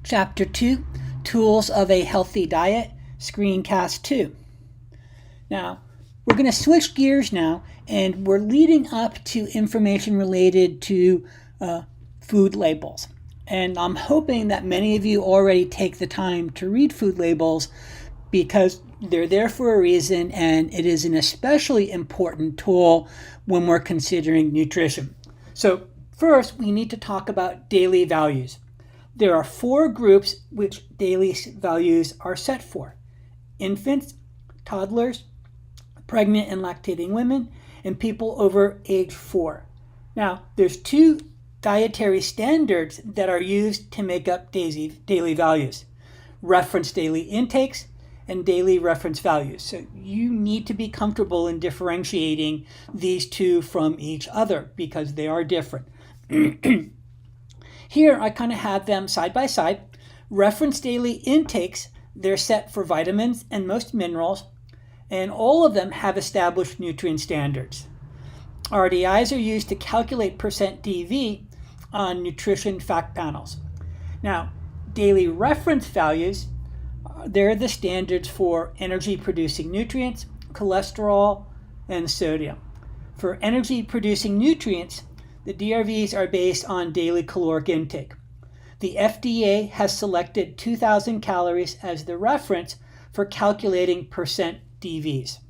Chapter 2, Tools of a Healthy Diet, Screencast 2. Now, we're going to switch gears now, and we're leading up to information related to food labels. And I'm hoping that many of you already take the time to read food labels because they're there for a reason, and it is an especially important tool when we're considering nutrition. So first, we need to talk about daily values. There are 4 groups which daily values are set for: infants, toddlers, pregnant and lactating women, and people over age 4. Now, there's 2 dietary standards that are used to make up daily values: reference daily intakes and daily reference values. So you need to be comfortable in differentiating these 2 from each other because they are different. Here I kind of have them side by side. Reference daily intakes, they're set for vitamins and most minerals, and all of them have established nutrient standards. RDIs are used to calculate %DV on nutrition fact panels. Now, daily reference values, they're the standards for energy-producing nutrients, cholesterol, and sodium. For energy-producing nutrients, the DRVs are based on daily caloric intake. The FDA has selected 2,000 calories as the reference for calculating %DVs.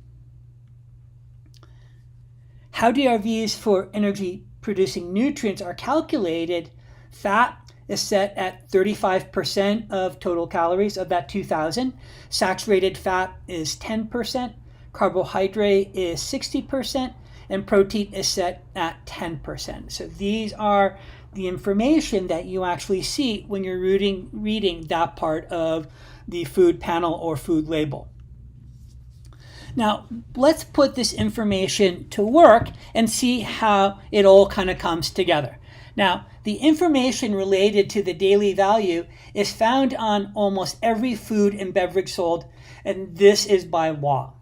How DRVs for energy-producing nutrients are calculated: fat is set at 35% of total calories of that 2,000. Saturated fat is 10%. Carbohydrate is 60%. And protein is set at 10%. So these are the information that you actually see when you're reading that part of the food panel or food label. Now, let's put this information to work and see how it all kind of comes together. Now, the information related to the daily value is found on almost every food and beverage sold, and this is by law.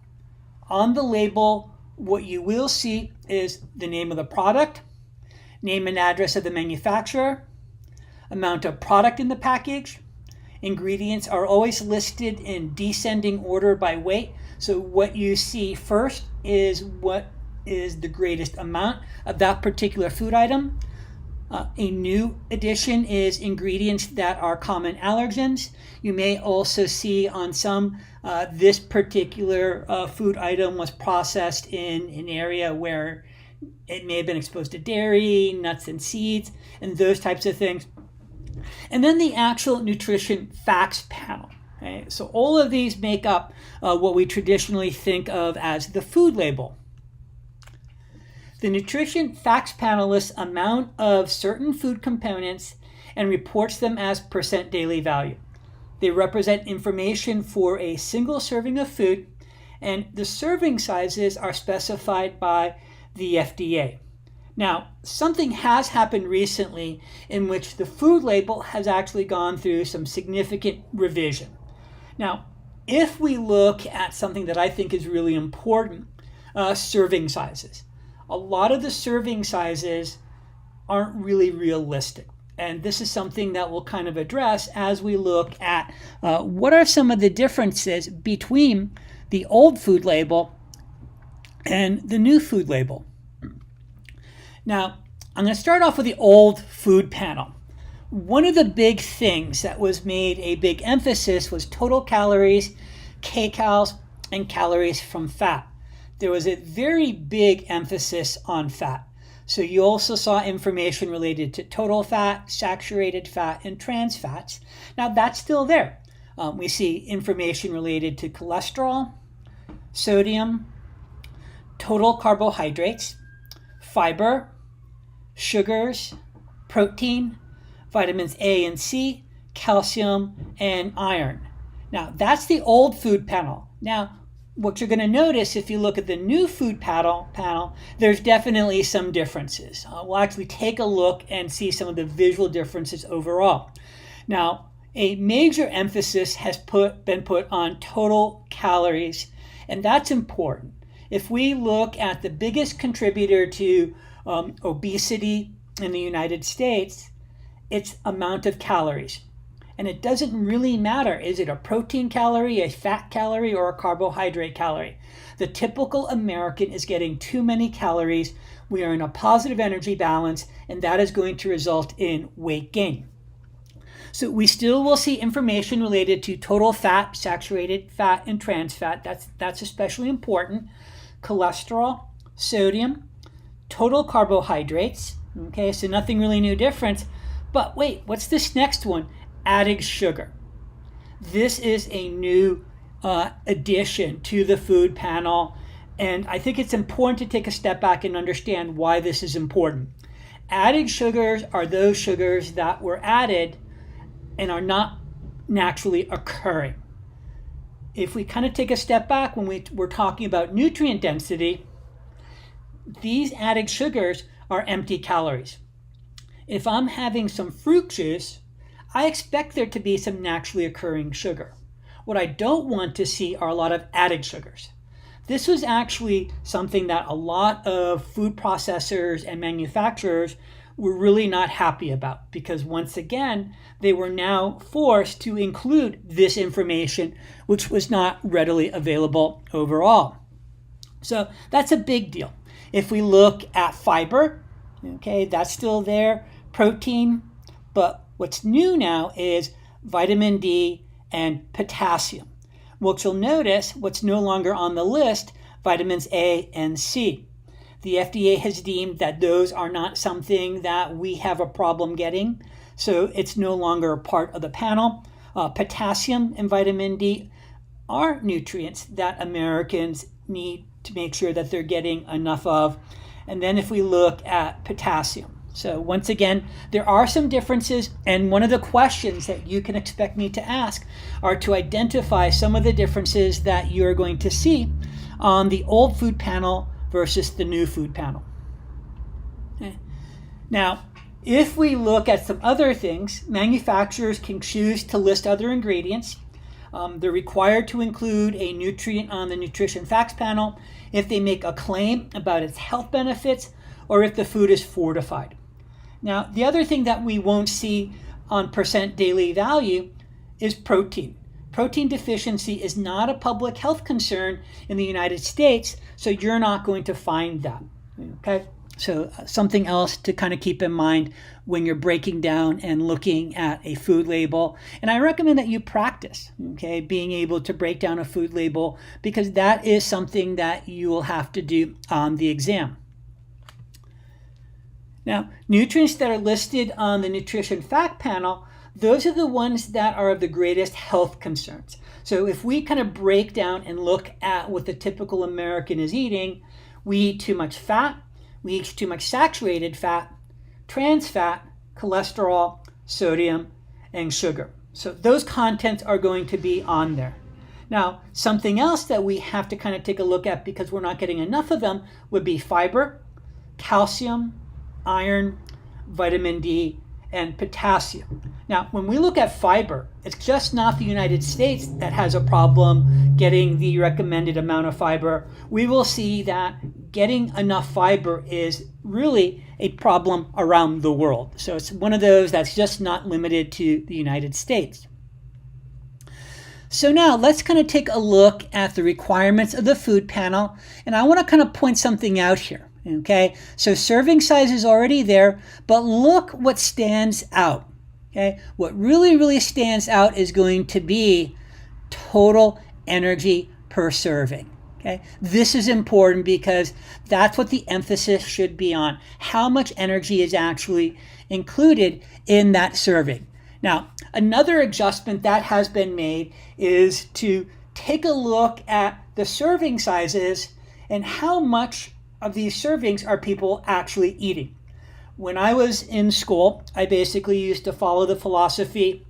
On the label, what you will see is the name of the product, name and address of the manufacturer, amount of product in the package. Ingredients are always listed in descending order by weight. So what you see first is what is the greatest amount of that particular food item. A new addition is ingredients that are common allergens. You may also see on some this particular food item was processed in an area where it may have been exposed to dairy, nuts and seeds, and those types of things. And then the actual nutrition facts panel. Okay? So all of these make up what we traditionally think of as the food label. The nutrition facts panel lists amount of certain food components and reports them as % daily value. They represent information for a single serving of food, and the serving sizes are specified by the FDA. Now, something has happened recently in which the food label has actually gone through some significant revision. Now, if we look at something that I think is really important, serving sizes. A lot of the serving sizes aren't really realistic. And this is something that we'll kind of address as we look at what are some of the differences between the old food label and the new food label. Now, I'm going to start off with the old food panel. One of the big things that was made a big emphasis was total calories, kcals, and calories from fat. There was a very big emphasis on fat. So you also saw information related to total fat, saturated fat, and trans fats. Now that's still there. We see information related to cholesterol, sodium, total carbohydrates, fiber, sugars, protein, vitamins A and C, calcium, and iron. Now that's the old food panel. Now, what you're going to notice if you look at the new food panel, there's definitely some differences. We'll actually take a look and see some of the visual differences overall. Now, a major emphasis has been put on total calories, and that's important. If we look at the biggest contributor to obesity in the United States, it's amount of calories. And it doesn't really matter, is it a protein calorie, a fat calorie, or a carbohydrate calorie? The typical American is getting too many calories. We are in a positive energy balance, and that is going to result in weight gain. So we still will see information related to total fat, saturated fat, and trans fat. That's especially important. Cholesterol, sodium, total carbohydrates. Okay, so nothing really new difference. But wait, what's this next one? Added sugar. This is a new addition to the food panel, and I think it's important to take a step back and understand why this is important. Added sugars are those sugars that were added and are not naturally occurring. If we kind of take a step back when we're talking about nutrient density, these added sugars are empty calories. If I'm having some fruit juice, I expect there to be some naturally occurring sugar. What I don't want to see are a lot of added sugars. This was actually something that a lot of food processors and manufacturers were really not happy about, because once again, they were now forced to include this information, which was not readily available overall. So that's a big deal. If we look at fiber, okay, that's still there, protein, but what's new now is vitamin D and potassium. What you'll notice, what's no longer on the list, vitamins A and C. The FDA has deemed that those are not something that we have a problem getting, so it's no longer a part of the panel. Potassium and vitamin D are nutrients that Americans need to make sure that they're getting enough of. And then if we look at potassium, so once again, there are some differences, and one of the questions that you can expect me to ask are to identify some of the differences that you're going to see on the old food panel versus the new food panel. Okay. Now, if we look at some other things, manufacturers can choose to list other ingredients. They're required to include a nutrient on the nutrition facts panel if they make a claim about its health benefits or if the food is fortified. Now, the other thing that we won't see on percent daily value is protein. Protein deficiency is not a public health concern in the United States, so you're not going to find that. Okay? So something else to kind of keep in mind when you're breaking down and looking at a food label. And I recommend that you practice, okay, being able to break down a food label, because that is something that you will have to do on the exam. Now, nutrients that are listed on the nutrition fact panel, those are the ones that are of the greatest health concerns. So if we kind of break down and look at what the typical American is eating, we eat too much fat, we eat too much saturated fat, trans fat, cholesterol, sodium, and sugar. So those contents are going to be on there. Now, something else that we have to kind of take a look at, because we're not getting enough of them, would be fiber, calcium, iron, vitamin D, and potassium. Now, when we look at fiber, it's just not the United States that has a problem getting the recommended amount of fiber. We will see that getting enough fiber is really a problem around the world. So it's one of those that's just not limited to the United States. So now let's kind of take a look at the requirements of the food panel, and I want to kind of point something out here. Okay, so serving size is already there, but look what stands out. Okay, what really stands out is going to be total energy per serving. Okay, this is important because that's what the emphasis should be on. How much energy is actually included in that serving. Now, another adjustment that has been made is to take a look at the serving sizes and how much of these servings are people actually eating. When I was in school, I basically used to follow the philosophy,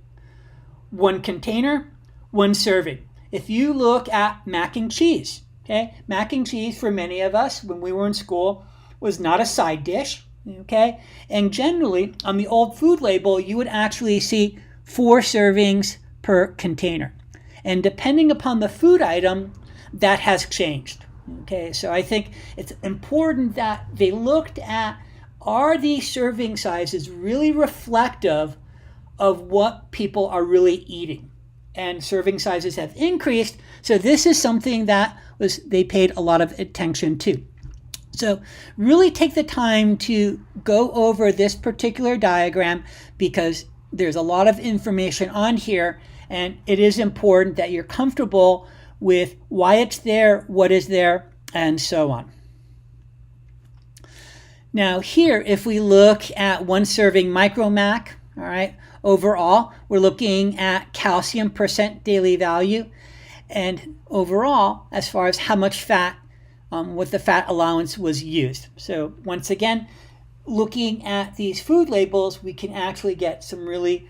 one container, one serving. If you look at mac and cheese, okay, mac and cheese for many of us when we were in school was not a side dish, okay, and generally on the old food label you would actually see 4 servings per container, and depending upon the food item, that has changed. Okay, so I think it's important that they looked at, are these serving sizes really reflective of what people are really eating. And serving sizes have increased. So this is something that they paid a lot of attention to. So really take the time to go over this particular diagram because there's a lot of information on here, and it is important that you're comfortable with why it's there, what is there, and so on. Now here, if we look at one serving micromac, all right, overall, we're looking at calcium percent daily value, and overall, as far as how much fat, what the fat allowance was used. So once again, looking at these food labels, we can actually get some really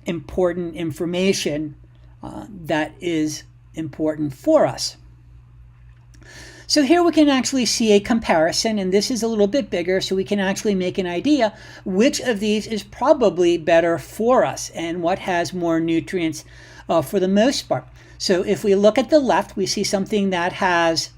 important information that is important for us. So here we can actually see a comparison, and this is a little bit bigger, so we can actually make an idea which of these is probably better for us and what has more nutrients for the most part. So if we look at the left, we see something that has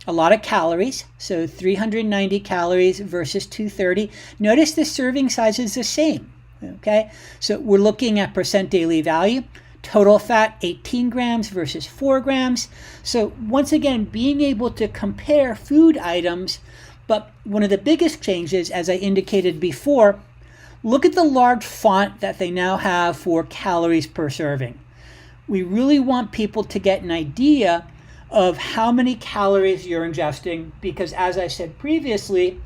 a lot of calories, so 390 calories versus 230. Notice the serving size is the same, okay? So we're looking at percent daily value. Total fat, 18 grams versus 4 grams. So once again, being able to compare food items, but one of the biggest changes, as I indicated before, look at the large font that they now have for calories per serving. We really want people to get an idea of how many calories you're ingesting, because as I said previously,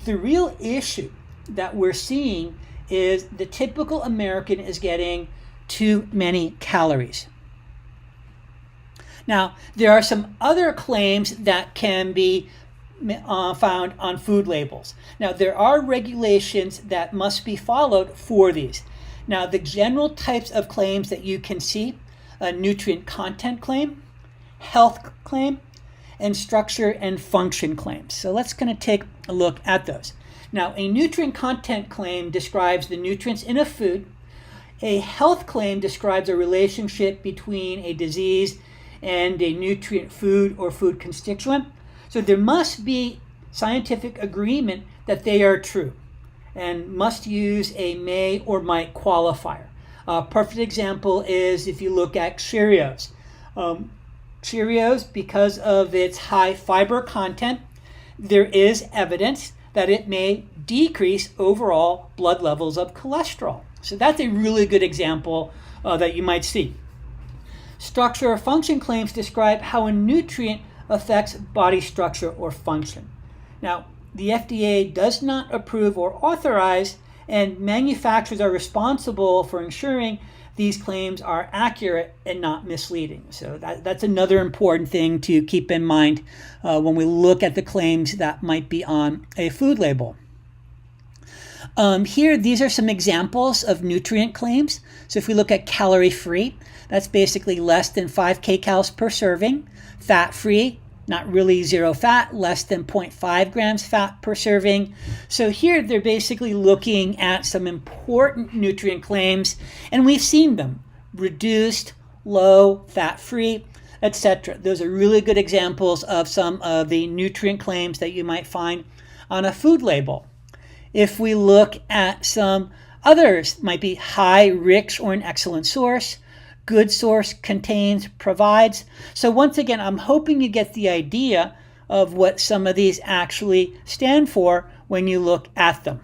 the real issue that we're seeing is the typical American is getting too many calories. Now, there are some other claims that can be found on food labels. Now, there are regulations that must be followed for these. Now, the general types of claims that you can see, a nutrient content claim, health claim, and structure and function claims. So let's kind of take a look at those. Now, a nutrient content claim describes the nutrients in a food. A health claim describes a relationship between a disease and a nutrient food or food constituent. So there must be scientific agreement that they are true and must use a may or might qualifier. A perfect example is if you look at Cheerios. Cheerios, because of its high fiber content, there is evidence that it may decrease overall blood levels of cholesterol. So that's a really good example that you might see. Structure or function claims describe how a nutrient affects body structure or function. Now, the FDA does not approve or authorize, and manufacturers are responsible for ensuring these claims are accurate and not misleading. So that's another important thing to keep in mind when we look at the claims that might be on a food label. Here, these are some examples of nutrient claims. So if we look at calorie-free, that's basically less than 5 kcals per serving. Fat-free, not really zero fat, less than 0.5 grams fat per serving. So here they're basically looking at some important nutrient claims, and we've seen them: reduced, low, fat-free, etc. Those are really good examples of some of the nutrient claims that you might find on a food label. If we look at some others, might be high, rich, or an excellent source, good source, contains, provides. So once again, I'm hoping you get the idea of what some of these actually stand for when you look at them.